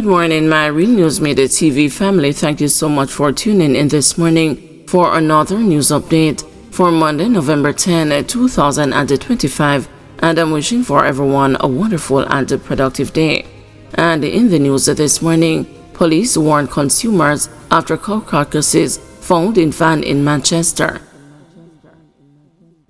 Good morning, my Real News Midday TV family. Thank you so much for tuning in this morning for another news update for Monday, November 10, 2025. And I'm wishing for everyone a wonderful and productive day. And in the news this morning, police warn consumers after cow carcasses found in van in Manchester.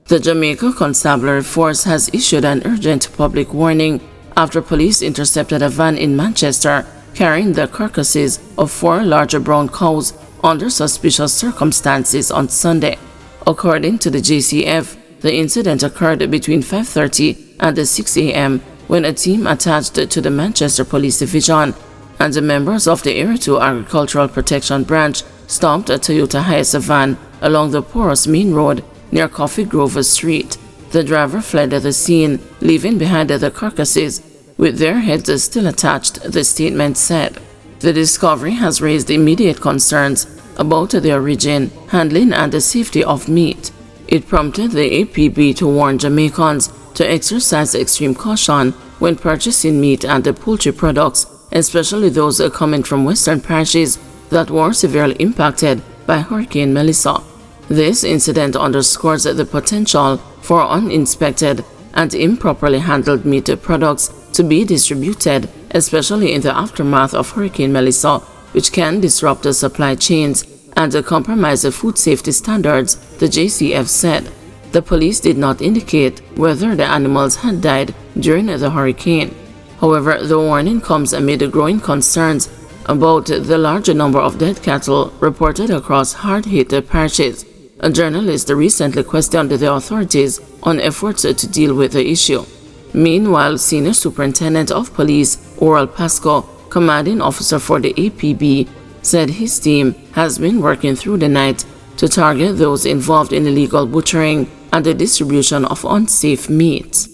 The Jamaica Constabulary Force has issued an urgent public warning after police intercepted a van in Manchester carrying the carcasses of 4 larger brown cows under suspicious circumstances on Sunday. According to the JCF, the incident occurred between 5:30 and 6 a.m. when a team attached to the Manchester Police Division and the members of the Area 2 Agricultural Protection Branch stopped a Toyota Hiace van along the porous main road near Coffee Grove Street. The driver fled the scene, leaving behind the carcasses with their heads still attached, the statement said. The discovery has raised immediate concerns about the origin, handling, and the safety of meat. It prompted the APB to warn Jamaicans to exercise extreme caution when purchasing meat and poultry products, especially those coming from western parishes that were severely impacted by Hurricane Melissa. This incident underscores the potential for uninspected and improperly handled meat products to be distributed, especially in the aftermath of Hurricane Melissa, which can disrupt the supply chains and compromise the food safety standards, the JCF said. The police did not indicate whether the animals had died during the hurricane. However, the warning comes amid growing concerns about the large number of dead cattle reported across hard-hit parishes. A journalist recently questioned the authorities on efforts to deal with the issue. Meanwhile, Senior Superintendent of Police Oral Pasco, commanding officer for the APB, said his team has been working through the night to target those involved in illegal butchering and the distribution of unsafe meat.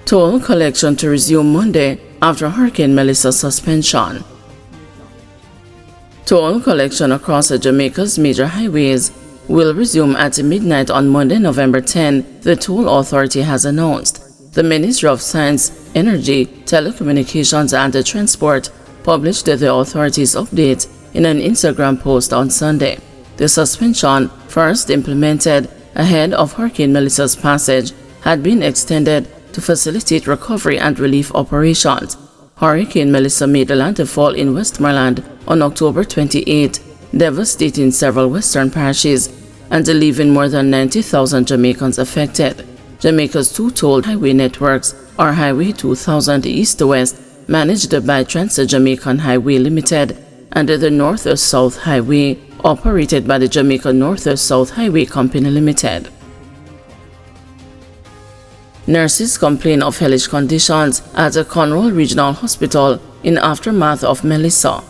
Toll collection to resume Monday after Hurricane Melissa suspension. Toll collection across Jamaica's major highways will resume at midnight on Monday, November 10, the Toll Authority has announced. The Ministry of Science, Energy, Telecommunications and Transport published the authority's update in an Instagram post on Sunday. The suspension, first implemented ahead of Hurricane Melissa's passage, had been extended to facilitate recovery and relief operations. Hurricane Melissa made landfall in Westmoreland on October 28, devastating several western parishes and leaving more than 90,000 Jamaicans affected. Jamaica's 2 toll highway networks are Highway 2000 East-West, managed by Trans-Jamaican Highway Limited, and the North-South Highway, operated by the Jamaica North-South Highway Company Limited. Nurses complain of hellish conditions at the Conroe Regional Hospital in aftermath of Melissa.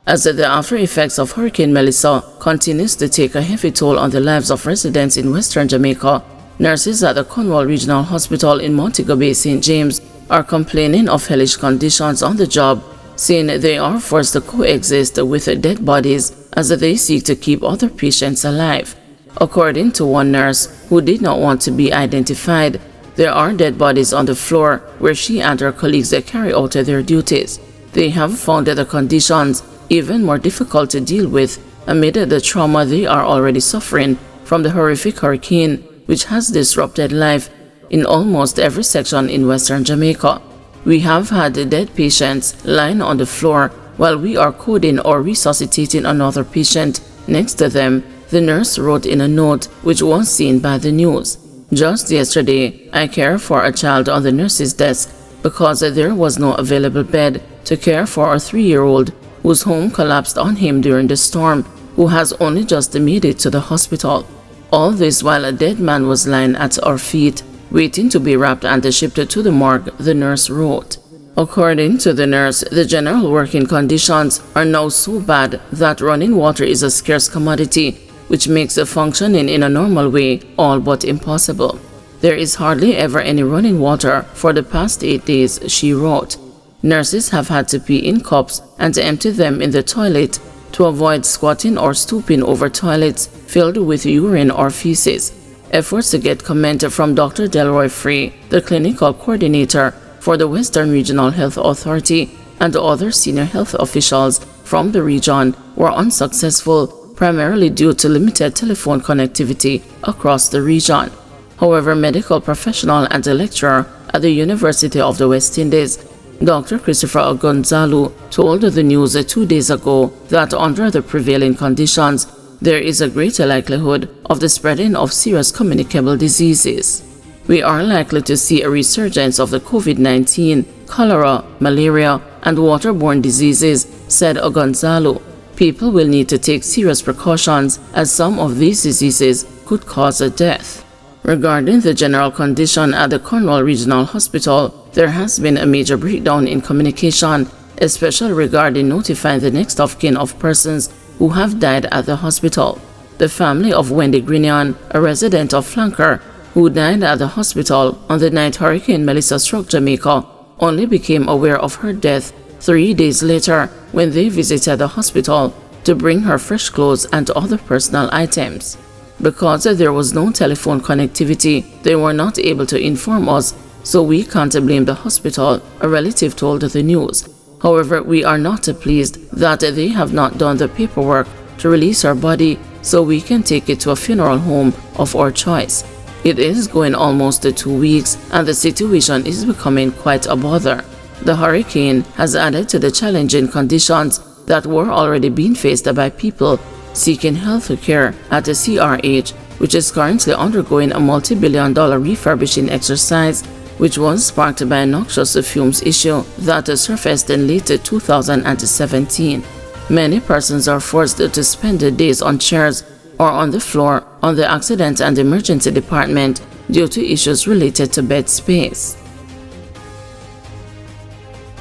As the after effects of Hurricane Melissa continues to take a heavy toll on the lives of residents in Western Jamaica, nurses at the Conroe Regional Hospital in Montego Bay, St. James, are complaining of hellish conditions on the job, saying they are forced to coexist with dead bodies as they seek to keep other patients alive. According to one nurse who did not want to be identified, there are dead bodies on the floor where she and her colleagues carry out their duties. They have found the conditions even more difficult to deal with amid the trauma they are already suffering from the horrific hurricane, which has disrupted life in almost every section in Western Jamaica. We have had dead patients lying on the floor while we are coding or resuscitating another patient next to them, the nurse wrote in a note which was seen by the news. Just yesterday, I cared for a child on the nurse's desk because there was no available bed to care for a 3-year-old whose home collapsed on him during the storm, who has only just made it to the hospital. All this while a dead man was lying at our feet, waiting to be wrapped and shipped to the morgue, the nurse wrote. According to the nurse, the general working conditions are now so bad that running water is a scarce commodity, which makes functioning in a normal way all but impossible. There is hardly ever any running water for the past 8 days, she wrote. Nurses have had to pee in cups and empty them in the toilet to avoid squatting or stooping over toilets filled with urine or feces. Efforts to get comment from Dr. Delroy Free, the clinical coordinator for the Western Regional Health Authority and other senior health officials from the region were unsuccessful, primarily due to limited telephone connectivity across the region. However, medical professional and a lecturer at the University of the West Indies, Dr. Christopher Gonzalo, told the news 2 days ago that under the prevailing conditions, there is a greater likelihood of the spreading of serious communicable diseases. We are likely to see a resurgence of the COVID-19, cholera, malaria, and waterborne diseases, said Gonzalo. People will need to take serious precautions as some of these diseases could cause a death. Regarding the general condition at the Cornwall Regional Hospital, there has been a major breakdown in communication, especially regarding notifying the next of kin of persons who have died at the hospital. The family of Wendy Grinion, a resident of Flanker, who died at the hospital on the night Hurricane Melissa struck Jamaica, only became aware of her death 3 days later when they visited the hospital to bring her fresh clothes and other personal items. Because there was no telephone connectivity, they were not able to inform us, so we can't blame the hospital, a relative told the news. However, we are not pleased that they have not done the paperwork to release her body so we can take it to a funeral home of our choice. It is going almost 2 weeks and the situation is becoming quite a bother. The hurricane has added to the challenging conditions that were already being faced by people seeking health care at the CRH, which is currently undergoing a multi-billion-dollar refurbishing exercise, which was sparked by a noxious fumes issue that surfaced in late 2017. Many persons are forced to spend days on chairs or on the floor on the accident and emergency department due to issues related to bed space.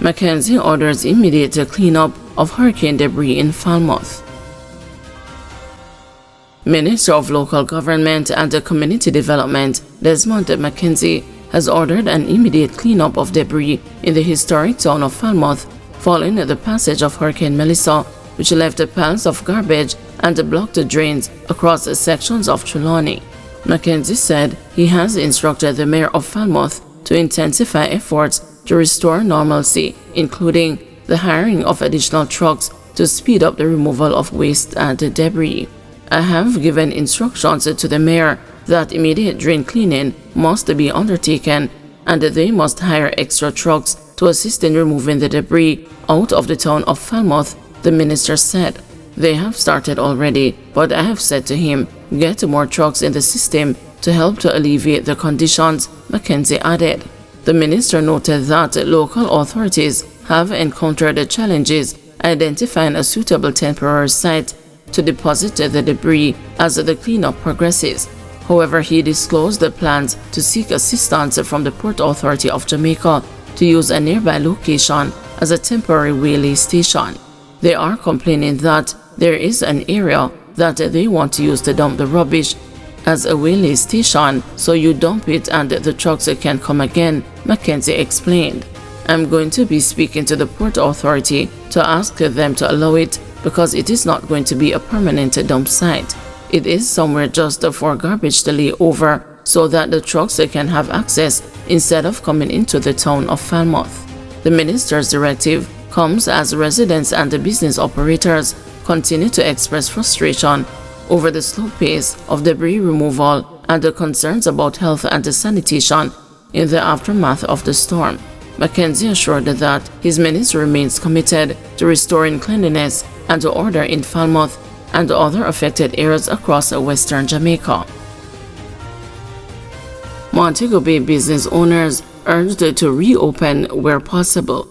Mackenzie orders immediate cleanup of hurricane debris in Falmouth. Minister of Local Government and Community Development Desmond Mackenzie has ordered an immediate cleanup of debris in the historic town of Falmouth following the passage of Hurricane Melissa, which left piles of garbage and blocked drains across sections of Trelawney. Mackenzie said he has instructed the mayor of Falmouth to intensify efforts to restore normalcy, including the hiring of additional trucks to speed up the removal of waste and debris. I have given instructions to the mayor that immediate drain cleaning must be undertaken and they must hire extra trucks to assist in removing the debris out of the town of Falmouth, the minister said. They have started already, but I have said to him, get more trucks in the system to help to alleviate the conditions, Mackenzie added. The minister noted that local authorities have encountered challenges identifying a suitable temporary site to deposit the debris as the cleanup progresses. However, he disclosed the plans to seek assistance from the Port Authority of Jamaica to use a nearby location as a temporary whaley station. They are complaining that there is an area that they want to use to dump the rubbish as a whaley station, so you dump it and the trucks can come again, Mackenzie explained. I'm going to be speaking to the Port Authority to ask them to allow it because it is not going to be a permanent dump site. It is somewhere just for garbage to lay over so that the trucks can have access instead of coming into the town of Falmouth. The minister's directive comes as residents and the business operators continue to express frustration over the slow pace of debris removal and the concerns about health and sanitation in the aftermath of the storm. Mackenzie assured that his ministry remains committed to restoring cleanliness and order in Falmouth and other affected areas across western Jamaica. Montego Bay business owners urged to reopen where possible.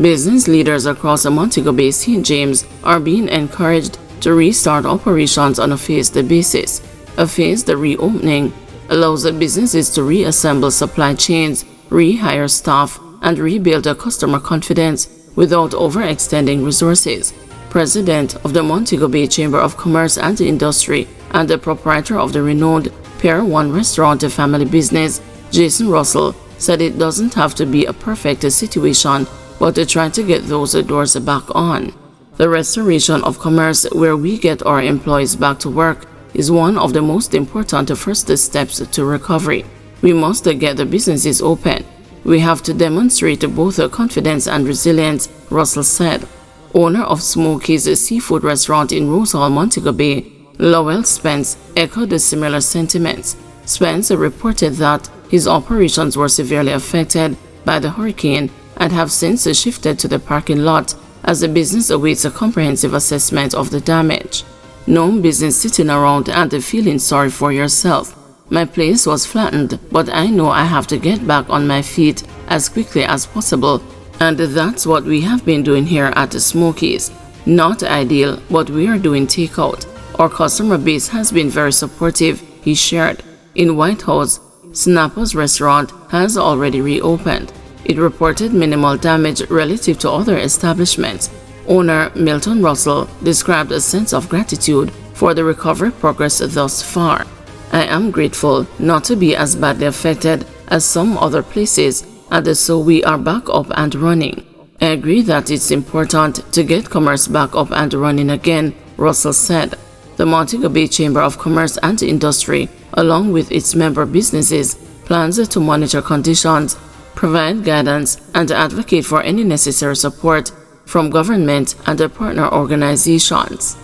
Business leaders across Montego Bay St. James are being encouraged to restart operations on a phased basis. A phased reopening allows businesses to reassemble supply chains, rehire staff, and rebuild customer confidence without overextending resources. President of the Montego Bay Chamber of Commerce and Industry and the proprietor of the renowned Pier 1 restaurant family business, Jason Russell, said it doesn't have to be a perfect situation, but to try to get those doors back on. The restoration of commerce where we get our employees back to work is one of the most important first steps to recovery. We must get the businesses open. We have to demonstrate both confidence and resilience, Russell said. Owner of Smokey's seafood restaurant in Rose Hall, Montego Bay, Lowell Spence, echoed similar sentiments. Spence reported that his operations were severely affected by the hurricane and have since shifted to the parking lot as the business awaits a comprehensive assessment of the damage. No business sitting around and feeling sorry for yourself. My place was flattened, but I know I have to get back on my feet as quickly as possible, and that's what we have been doing here at the Smokies. Not ideal, but we are doing takeout. Our customer base has been very supportive, he shared. In White House, Snapper's restaurant has already reopened. It reported minimal damage relative to other establishments. Owner Milton Russell described a sense of gratitude for the recovery progress thus far. I am grateful not to be as badly affected as some other places, and so we are back up and running. I agree that it's important to get commerce back up and running again, Russell said. The Montego Bay Chamber of Commerce and Industry, along with its member businesses, plans to monitor conditions, provide guidance, and advocate for any necessary support from government and their partner organizations.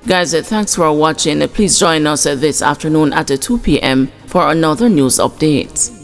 Guys, thanks for watching. Please join us this afternoon at 2 p.m. for another news update.